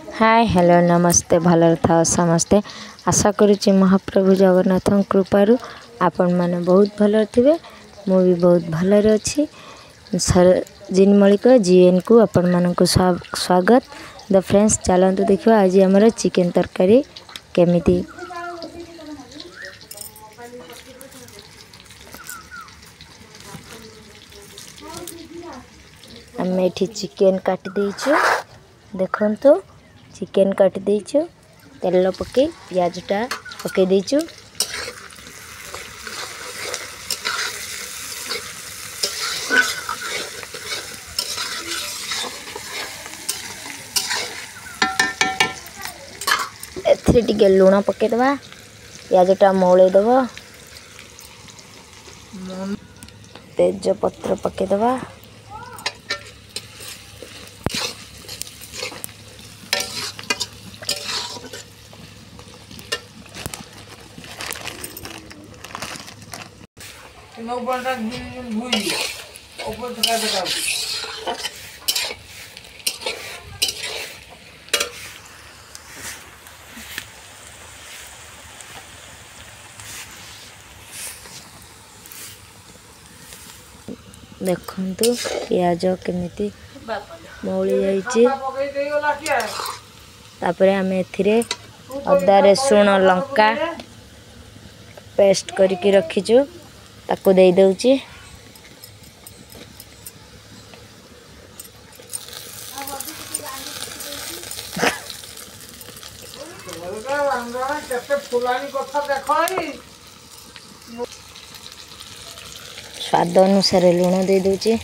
hi hello नमस्ते भलर था समस्ते आशा करुच्ची महाप्रभु जगन्नाथ कृपारू आपण मैंने बहुत भलर थे मु भी बहुत भलर अच्छी सरजिन मलिक जीएन को आपण मानक स्वागत द फ्रेंड्स चलते देखा आज आमर चिकेन तरकारी केमिति आम ये चिकेन काटी देचु देखु चिकेन काटी देचु तेल पके पियाजटा पके देचु एथरे टिके लुण पके दबा पियाजटा मौले दब तेज पत्र पके दबा देखंतु पियाज केमिति मौली जाइछि तापरे आमे एथिरे अदा रसुण लंका पेस्ट करके रखीचु ताको दे दउछि स्वाद अनुसार लुण दे दउछि